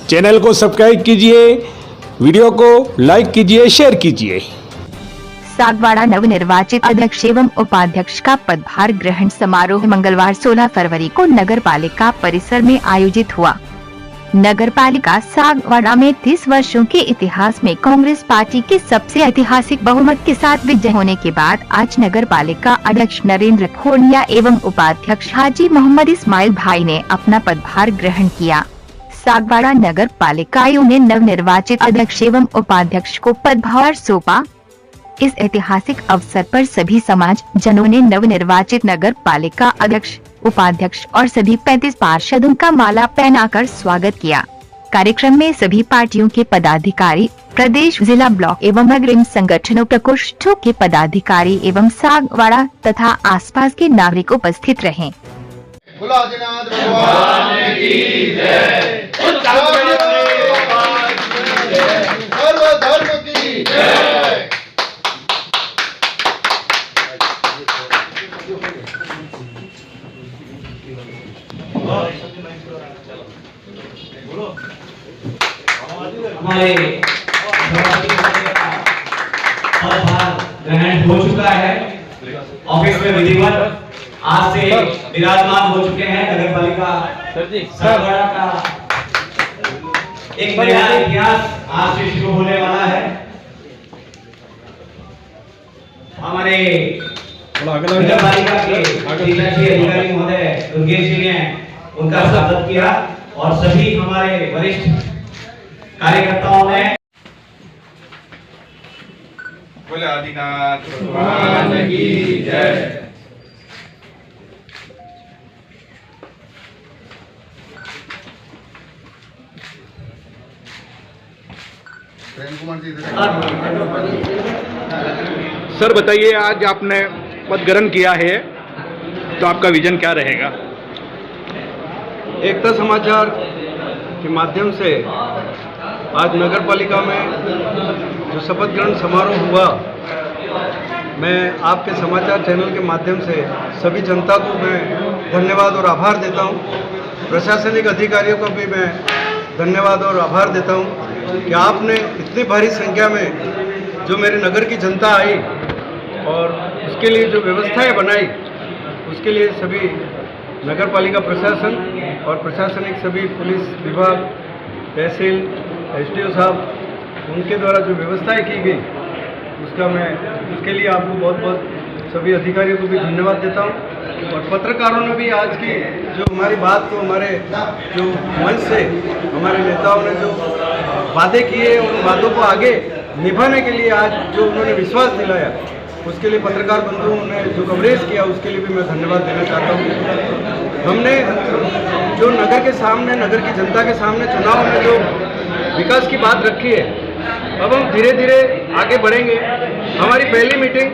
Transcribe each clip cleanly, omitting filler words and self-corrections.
Channel को subscribe कीजिए, video को लाइक कीजिए, शेयर कीजिए। सागवाड़ा नवनिर्वाचित अध्यक्ष एवं उपाध्यक्ष का पदभार ग्रहण समारोह मंगलवार 16 फरवरी को नगर पालिका परिसर में आयोजित हुआ। नगर पालिका सागवाड़ा में 30 वर्षों के इतिहास में कांग्रेस पार्टी के सबसे ऐतिहासिक बहुमत के साथ विजय होने के बाद आज नगर पालिका अध्यक्ष नरेंद्र खोड़िया एवं उपाध्यक्ष हाजी मोहम्मद इस्माइल भाई ने अपना पदभार ग्रहण किया। सागवाड़ा नगर पालिका ने नवनिर्वाचित अध्यक्ष एवं उपाध्यक्ष को पदभार सौंपा। इस ऐतिहासिक अवसर पर सभी समाज जनों ने नवनिर्वाचित नगर पालिका अध्यक्ष, उपाध्यक्ष और सभी 35 पार्षदों का माला पहनाकर स्वागत किया। कार्यक्रम में सभी पार्टियों के पदाधिकारी, प्रदेश, जिला, ब्लॉक एवं अग्रिम संगठनों प्रकोष्ठों के पदाधिकारी एवं सागवाड़ा तथा आसपास के नागरिक उपस्थित रहे। हमारे ग्रहण हो चुका है। ऑफिस में विधिवत आज से विराजमान हो चुके हैं। नगर पालिका सागवाड़ा का एक नया इतिहास आज से शुरू होने वाला है। हमारे नगर पालिका के अधिकारी महोदय दुर्गेश जी ने उनका स्वागत किया और सभी हमारे वरिष्ठ कार्यकर्ताओं ने बोले आदिनाथ भगवान की जय। सर बताइए, आज आपने पद ग्रहण किया है तो आपका विजन क्या रहेगा? एकता समाचार के माध्यम से आज नगर पालिका में जो शपथ ग्रहण समारोह हुआ, मैं आपके समाचार चैनल के माध्यम से सभी जनता को मैं धन्यवाद और आभार देता हूं। प्रशासनिक अधिकारियों को भी मैं धन्यवाद और आभार देता हूं कि आपने इतनी भारी संख्या में जो मेरे नगर की जनता आई और उसके लिए जो व्यवस्थाएं बनाई, उसके लिए सभी नगर पालिका प्रशासन और प्रशासनिक सभी पुलिस विभाग, तहसील, एसडीओ साहब, उनके द्वारा जो व्यवस्थाएं की गई, उसके लिए आपको बहुत बहुत सभी अधिकारियों को भी धन्यवाद देता हूं। और पत्रकारों ने भी आज की जो हमारी बात को हमारे जो मंच से हमारे नेताओं ने जो वादे किए, उन वादों को आगे निभाने के लिए आज जो उन्होंने विश्वास दिलाया, उसके लिए पत्रकार बंधुओं ने जो कवरेज किया, उसके लिए भी मैं धन्यवाद देना चाहता हूँ। हमने जो नगर के सामने, नगर की जनता के सामने चुनाव में जो विकास की बात रखी है, अब हम धीरे धीरे आगे बढ़ेंगे। हमारी पहली मीटिंग,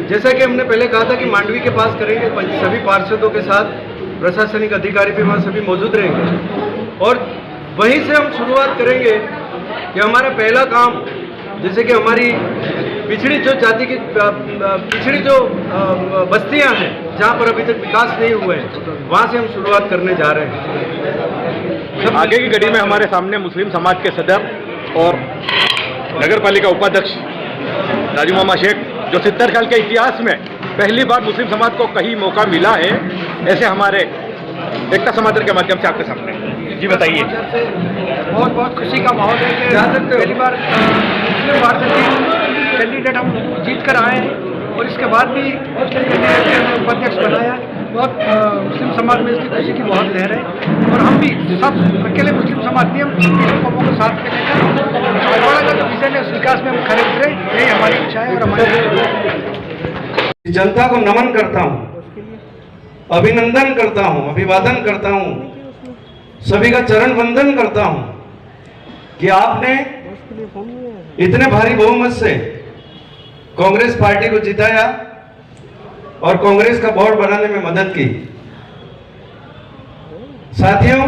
जैसा कि हमने पहले कहा था कि मांडवी के पास करेंगे, सभी पार्षदों के साथ, प्रशासनिक अधिकारी भी वहाँ सभी मौजूद रहेंगे और वहीं से हम शुरुआत करेंगे कि हमारा पहला काम, जैसे कि हमारी पिछड़ी जो जाति की पिछड़ी जो बस्तियां हैं, जहां पर अभी तक विकास नहीं हुए हैं, वहां से हम शुरुआत करने जा रहे हैं। आगे की कड़ी में हमारे सामने मुस्लिम समाज के सदस्य और नगर पालिका उपाध्यक्ष राजू मामा शेख, जो 70 साल के इतिहास में पहली बार मुस्लिम समाज को कहीं मौका मिला है, ऐसे हमारे एकता समाचार के माध्यम से आपके सामने। जी बताइए। बहुत बहुत खुशी का माहौल है कि पहली बार मुस्लिम पार्षद कैंडिडेट हम जीत कर आए हैं और इसके बाद भी उपाध्यक्ष बनाया। बहुत मुस्लिम समाज में इसकी खुशी की बहुत लहर है और हम भी सब अकेले मुस्लिम समाज नहीं, हम कौमों को साथ में लेकर सागवाड़ा का जो विजन है उस विकास में हम खड़े उतरे। यही हमारी इच्छा है और हमारी जनता को नमन करता हूँ, अभिनंदन करता हूँ, अभिवादन करता हूँ, सभी का चरण वंदन करता हूँ कि आपने इतने भारी बहुमत से कांग्रेस पार्टी को जिताया और कांग्रेस का बोर्ड बनाने में मदद की। साथियों,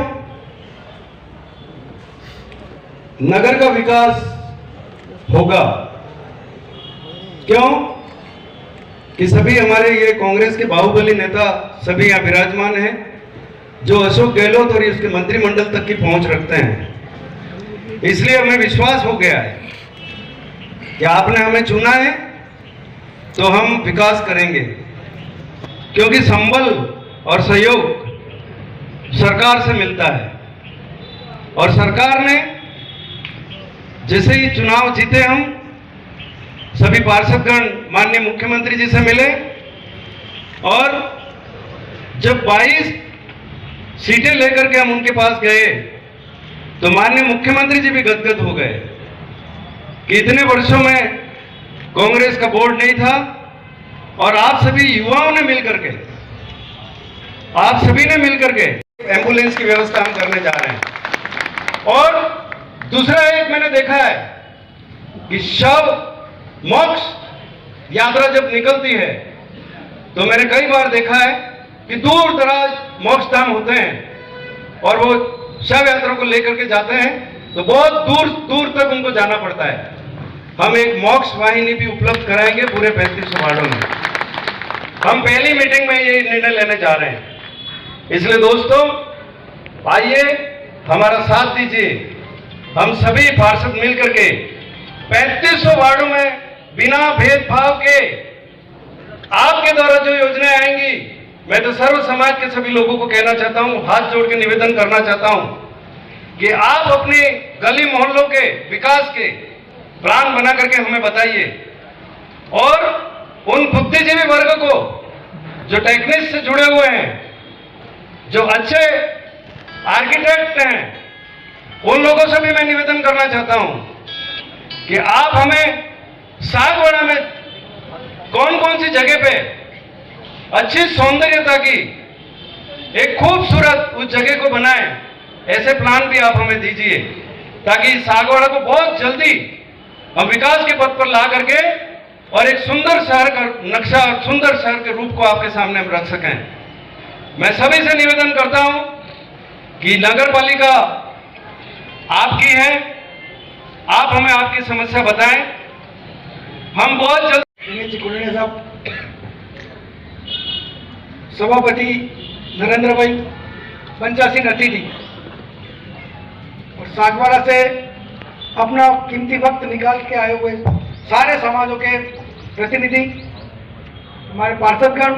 नगर का विकास होगा क्यों कि सभी हमारे ये कांग्रेस के बाहुबली नेता सभी यहाँ विराजमान हैं, जो अशोक गहलोत और उसके मंत्रिमंडल तक की पहुंच रखते हैं। इसलिए हमें विश्वास हो गया है कि आपने हमें चुना है तो हम विकास करेंगे, क्योंकि संबल और सहयोग सरकार से मिलता है। और सरकार ने जैसे ही चुनाव जीते, हम सभी पार्षदगण माननीय मुख्यमंत्री जी से मिले और जब 22 सीटें लेकर के हम उनके पास गए तो माननीय मुख्यमंत्री जी भी गदगद हो गए कि इतने वर्षों में कांग्रेस का बोर्ड नहीं था और आप सभी युवाओं ने मिलकर के, आप सभी ने मिलकर के एम्बुलेंस की व्यवस्था हम करने जा रहे हैं। और दूसरा एक मैंने देखा है कि शव मोक्ष यात्रा जब निकलती है तो मैंने कई बार देखा है कि दूर दराज मोक्ष धाम होते हैं और वो शव यात्रा को लेकर के जाते हैं तो बहुत दूर दूर तक उनको जाना पड़ता है। हम एक मोक्ष वाहिनी भी उपलब्ध कराएंगे पूरे 35 वार्डों में। हम पहली मीटिंग में ये निर्णय लेने जा रहे हैं। इसलिए दोस्तों आइए हमारा साथ दीजिए, हम सभी पार्षद मिलकर के 3500 वार्डों में बिना भेदभाव के आपके द्वारा जो योजनाएं आएंगी, मैं तो सर्व समाज के सभी लोगों को कहना चाहता हूं, हाथ जोड़ के निवेदन करना चाहता हूं कि आप अपने गली मोहल्लों के विकास के प्लान बना करके हमें बताइए और उन बुद्धिजीवी वर्ग को जो टेक्निक से जुड़े हुए हैं, जो अच्छे आर्किटेक्ट हैं, उन लोगों से भी मैं निवेदन करना चाहता हूं कि आप हमें सागवाड़ा में कौन कौन सी जगह पे अच्छी सौंदर्यता की एक खूबसूरत उस जगह को बनाएं, ऐसे प्लान भी आप हमें दीजिए ताकि सागवाड़ा को बहुत जल्दी हम विकास के पथ पर ला करके और एक सुंदर शहर का नक्शा और सुंदर शहर के रूप को आपके सामने हम रख सकें। मैं सभी से निवेदन करता हूं कि नगर पालिका आपकी है, आप हमें आपकी समस्या बताएं, हम बहुत जल्द। दिनेश जी कोल्हणे साहब, सभापति नरेंद्र भाई, पंचासीन अतिथि और सागवाड़ा से अपना कीमती वक्त निकाल के आए हुए सारे समाजों के प्रतिनिधि, हमारे पार्षदगण,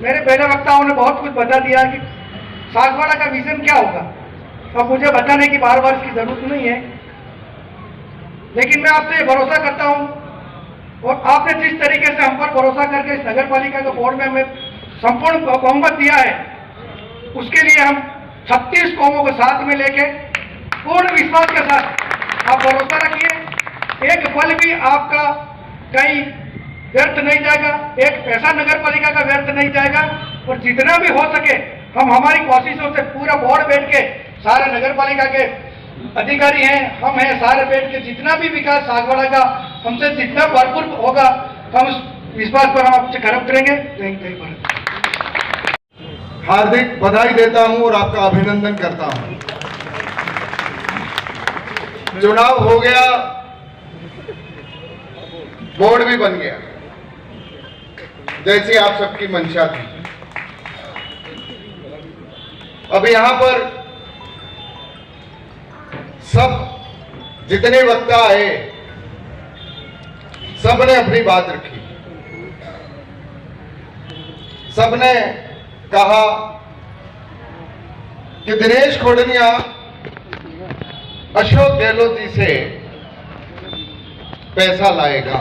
मेरे पहले वक्ताओं ने बहुत कुछ बता दिया कि सागवाड़ा का विजन क्या होगा। अब मुझे बताने की बार बार इसकी जरूरत नहीं है, लेकिन मैं आपसे ये भरोसा करता हूं और आपने जिस तरीके से हम पर भरोसा करके इस नगर पालिका के बोर्ड में हमें संपूर्ण बहुमत दिया है, उसके लिए हम 36 कौमों को साथ में लेके पूर्ण विश्वास के साथ आप भरोसा रखिए, एक पल भी आपका कहीं व्यर्थ नहीं जाएगा, एक पैसा नगर पालिका का व्यर्थ नहीं जाएगा। और जितना भी हो सके हम हमारी कोशिशों से पूरा बोर्ड बैठ के, सारे नगर पालिका के अधिकारी हैं, हम हैं, सारे बैठ के जितना भी विकास सागवाड़ा का हमसे जितना भरपूर होगा हम उस विश्वास पर हम आपसे खर्च करेंगे। जय हिंद, जय भारत। हार्दिक बधाई देता हूं और आपका अभिनंदन करता हूं। चुनाव हो गया, बोर्ड भी बन गया जैसी आप सबकी मंशा थी। अब यहां पर सब जितने वक्ता आए सबने अपनी बात रखी, सबने कहा कि दिनेश खोडनिया अशोक गहलोत जी से पैसा लाएगा।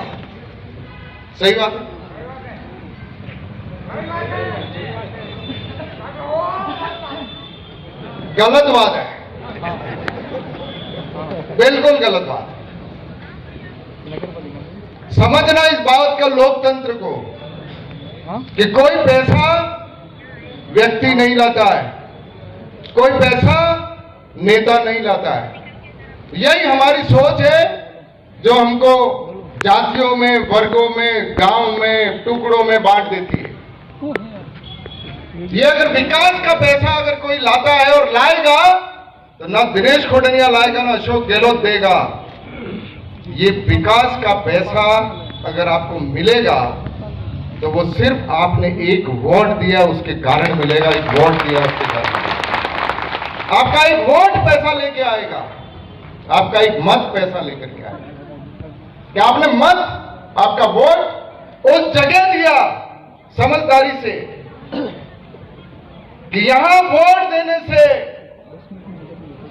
सही बात है? गलत बात है, बिल्कुल गलत बात है। समझना इस बात का लोकतंत्र को कि कोई पैसा व्यक्ति नहीं लाता है, कोई पैसा नेता नहीं लाता है। यही हमारी सोच है जो हमको जातियों में, वर्गों में, गांव में, टुकड़ों में बांट देती है। ये अगर विकास का पैसा अगर कोई लाता है और लाएगा तो ना दिनेश खोडनिया लाएगा ना अशोक गहलोत देगा। ये विकास का पैसा अगर आपको मिलेगा तो वो सिर्फ आपने एक वोट दिया उसके कारण मिलेगा, एक वोट दिया उसके कारण। आपका एक वोट पैसा लेके आएगा, आपका एक मत पैसा लेकर के आएगा। कि आपने मत, आपका वोट उस जगह दिया समझदारी से कि यहां वोट देने से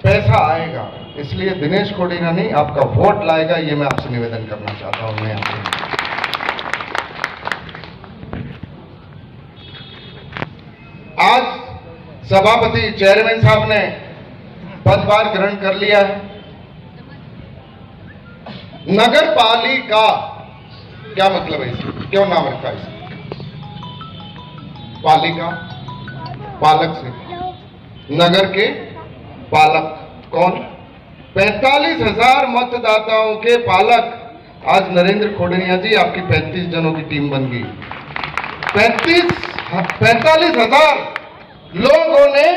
पैसा आएगा, इसलिए दिनेश कोडिना नहीं, आपका वोट लाएगा। ये मैं आपसे निवेदन करना चाहता हूं। मैं आज सभापति चेयरमैन साहब ने पदभार ग्रहण कर लिया है। नगर पालिका क्या मतलब है इसका, क्यों नाम रखा है इसका? पालिका पालक से, नगर के पालक कौन? 45,000 मतदाताओं के पालक। आज नरेंद्र खोडनिया जी, आपकी 35 जनों की टीम बन गई। 45,000 लोगों ने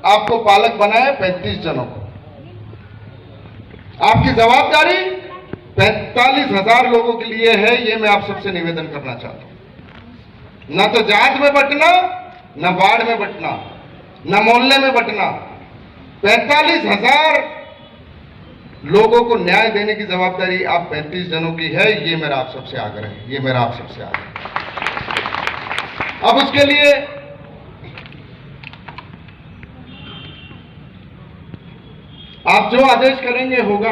आपको पालक बनाया, 35 जनों को। आपकी जवाबदारी 45,000 लोगों के लिए है। ये मैं आप सबसे निवेदन करना चाहता हूं। ना तो जात में बंटना, ना वार्ड में बंटना, ना मोहल्ले में बंटना। 45,000 लोगों को न्याय देने की जवाबदारी आप 35 जनों की है। ये मेरा आप सबसे आग्रह है, ये मेरा आप सबसे आग्रह है। अब उसके लिए आप जो आदेश करेंगे होगा।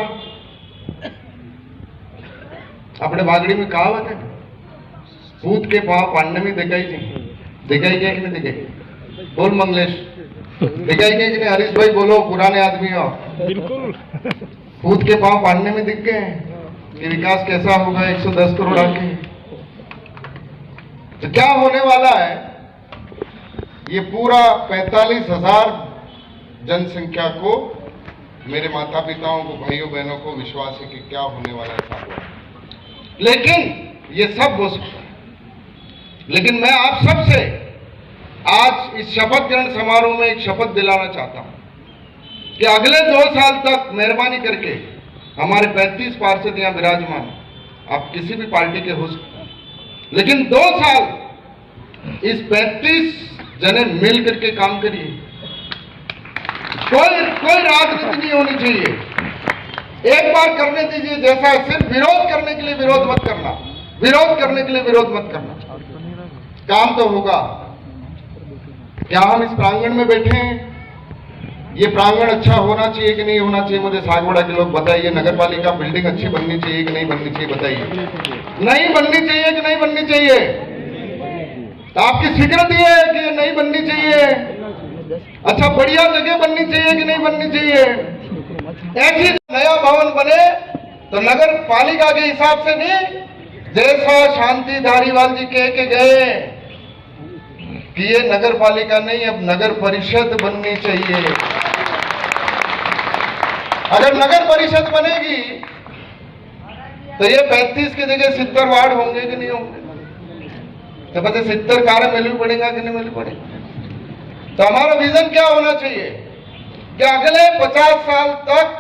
अपने बागड़ी में कहावत है, पूत के पांव पांडे में दिखाई गया कि नहीं दिखाई? बोल मंगलेश, दिखाई गया कि नहीं? हरीश भाई बोलो, पुराने आदमी हो। बिल्कुल। पूत के पांव पांडे में दिख गए कि विकास कैसा होगा 110 करोड़ आके। तो क्या होने वाला है? ये पूरा 45,000 जनसंख्या को, मेरे माता पिताओं को, भाइयों बहनों को विश्वास है कि क्या होने वाला है। लेकिन ये सब हो सकता है। लेकिन मैं आप सबसे आज इस शपथ ग्रहण समारोह में एक शपथ दिलाना चाहता हूं कि अगले 2 साल तक मेहरबानी करके हमारे 35 पार्षद यहां विराजमान, आप किसी भी पार्टी के हो सकते हैं, लेकिन 2 साल इस 35 जने मिल करके काम करिए। कोई राजनीति नहीं होनी चाहिए। एक बार करने दीजिए जैसा है। सिर्फ विरोध करने के लिए विरोध मत करना, विरोध करने के लिए विरोध मत करना। काम तो होगा। क्या हम इस प्रांगण में बैठे हैं, ये प्रांगण अच्छा होना चाहिए कि नहीं होना चाहिए? मुझे सागवाड़ा के लोग बताइए। नगर पालिका बिल्डिंग अच्छी बननी चाहिए कि नहीं बननी चाहिए? बताइए। नहीं बननी चाहिए कि नहीं बननी चाहिए? तो आपकी स्वीकृति है कि नहीं बननी चाहिए? अच्छा, बढ़िया जगह बननी चाहिए कि नहीं बननी चाहिए? ऐसी नया भवन बने तो नगर पालिका के हिसाब से नहीं, जैसा शांति धारीवाल जी कह के गए कि ये नगर पालिका नहीं, अब नगर परिषद बननी चाहिए। अगर नगर परिषद बनेगी तो ये 35 की जगह 70 वार्ड होंगे कि नहीं होंगे? तो बच्चे 70 कार्य मिलनी पड़ेगा कि नहीं मिलनी पड़ेगा? तो हमारा विजन क्या होना चाहिए कि अगले 50 साल तक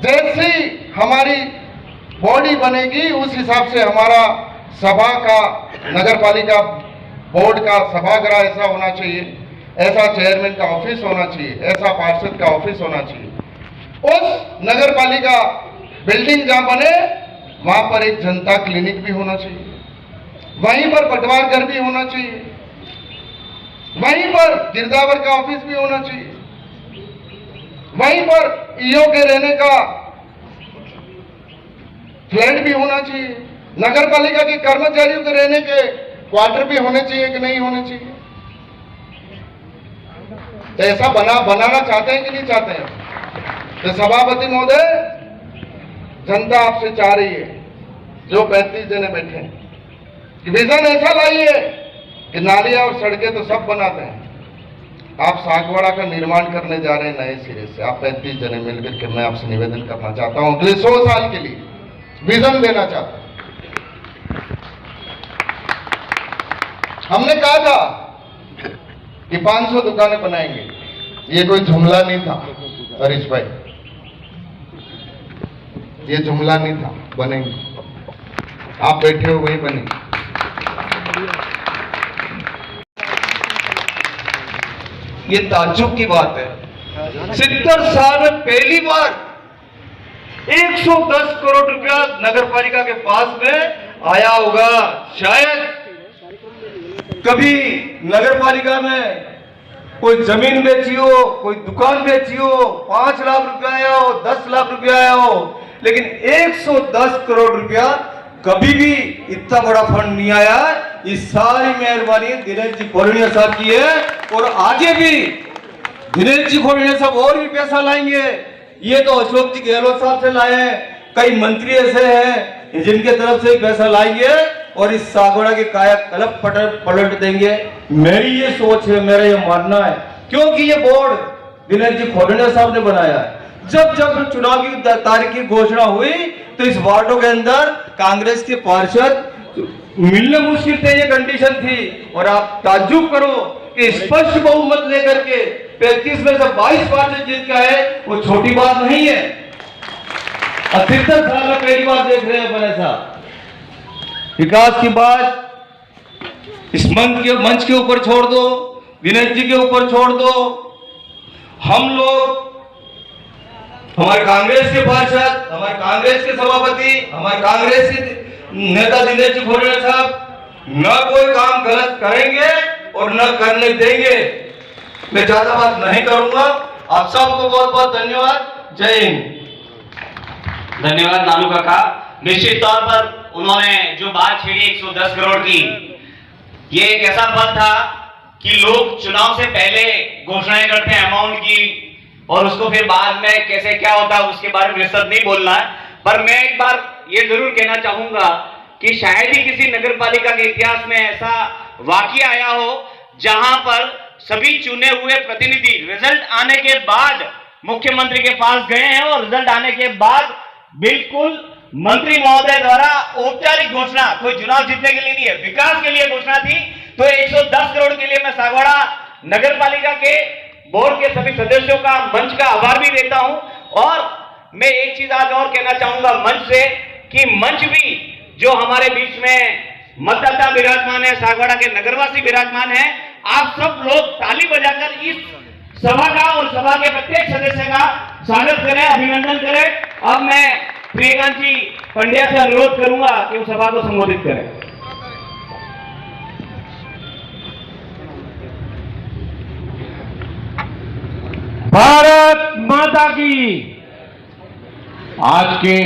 जैसी हमारी बॉडी बनेगी उस हिसाब से हमारा सभा का, नगर पालिका बोर्ड का सभागृह ऐसा होना चाहिए, ऐसा चेयरमैन का ऑफिस होना चाहिए, ऐसा पार्षद का ऑफिस होना चाहिए। उस नगर पालिका बिल्डिंग जहां बने वहां पर एक जनता क्लिनिक भी होना चाहिए, वहीं पर पटवार घर भी होना चाहिए, वहीं पर गिरदावर का ऑफिस भी होना चाहिए, वहीं पर ईओ के रहने का फ्लैट भी होना चाहिए, नगर पालिका के कर्मचारियों के रहने के क्वार्टर भी होने चाहिए कि नहीं होने चाहिए? तो ऐसा बनाना चाहते हैं कि नहीं चाहते हैं? तो सभापति महोदय, जनता आपसे चाह रही है, जो 35 जने बैठे हैं, कि विजन ऐसा लाइए कि नालियां और सड़कें तो सब बनाते हैं, आप सागवाड़ा का निर्माण करने जा रहे हैं नए सिरे से। आप 35 जने मिलकर के, मैं आपसे निवेदन करना चाहता हूं, अगले 100 साल के लिए विजन देना चाहता हूं। हमने कहा था कि 500 दुकानें बनाएंगे, ये कोई जुमला नहीं था हरीश भाई, ये जुमला नहीं था, बनेंगे। आप बैठे हो वही बनेंगे। ये ताज्जुब की बात है 70 साल में पहली बार 110 करोड़ रुपया नगर पालिका के पास में आया होगा। शायद कभी नगर पालिका में कोई जमीन बेची हो, कोई दुकान बेची हो, 5 लाख रुपया आया हो, 10 लाख रुपया आया हो, लेकिन 110 करोड़ रुपया कभी भी इतना बड़ा फंड नहीं आया। इस सारी मेहरबानी दिनेश जी खोड़िया साहब की है और आगे भी दिनेश जी खोड़िया साहब और भी पैसा लाएंगे। ये तो अशोक जी गहलोत साहब से लाए हैं, कई मंत्री ऐसे हैं जिनके तरफ से पैसा लाएंगे और इस सागवाड़ा के कायाकल्प पलट देंगे। मेरी ये सोच है, मेरा ये मानना है, क्योंकि ये बोर्ड दिनेश जी खोड़िया साहब ने बनाया है। जब जब चुनाव की तारीख की घोषणा हुई तो इस वार्डों के अंदर कांग्रेस के पार्षद मिलने मुश्किल थे, ये कंडीशन थी। और आप ताज्जुब करो कि स्पष्ट बहुमत लेकर के 35 में से 22 पार्षद जीत का है, वो छोटी बात नहीं है। 73 साल में पहली बार देख रहे हैं अपन ऐसा। विकास की बात इस मंच के ऊपर छोड़ दो, दिनेश जी के ऊपर छोड़ दो। हम लोग, हमारे कांग्रेस के पार्षद, हमारे कांग्रेस के सभापति, हमारे कांग्रेस के नेता दिनेश जी खोड़िया साहब न कोई काम गलत करेंगे और न करने देंगे। मैं ज्यादा बात नहीं करूंगा। आप सबको बहुत बहुत धन्यवाद। जय हिंद। धन्यवाद नानू काका। निश्चित तौर पर उन्होंने जो बात छेड़ी 110 करोड़ की, ये एक ऐसा पल था कि लोग चुनाव से पहले घोषणाएं करते हैं अमाउंट की और उसको फिर बाद में कैसे क्या होता है उसके बारे में विस्तृत नहीं बोलना है। पर मैं एक बार ये जरूर कहना चाहूंगा कि शायद ही किसी नगर पालिका के इतिहास में ऐसा वाकया आया हो जहां पर सभी चुने हुए प्रतिनिधि रिजल्ट आने के बाद मुख्यमंत्री के पास गए हैं और रिजल्ट आने के बाद बिल्कुल मंत्री महोदय द्वारा औपचारिक घोषणा, कोई चुनाव जीतने के लिए नहीं है, विकास के लिए घोषणा थी। तो 110 करोड़ के लिए मैं सागवाड़ा नगर पालिका के बोर्ड के सभी सदस्यों का मंच का आभार भी देता हूं। और मैं एक चीज आज और कहना चाहूंगा मंच से कि मंच भी जो हमारे बीच में मतदाता विराजमान है, सागवाड़ा के नगरवासी विराजमान है, आप सब लोग ताली बजाकर इस सभा का और सभा के प्रत्येक सदस्य का स्वागत करें, अभिनंदन करें। अब मैं प्रियकांत जी पंड्या से अनुरोध करूंगा कि वो सभा को संबोधित करें। भारत माता की। आज के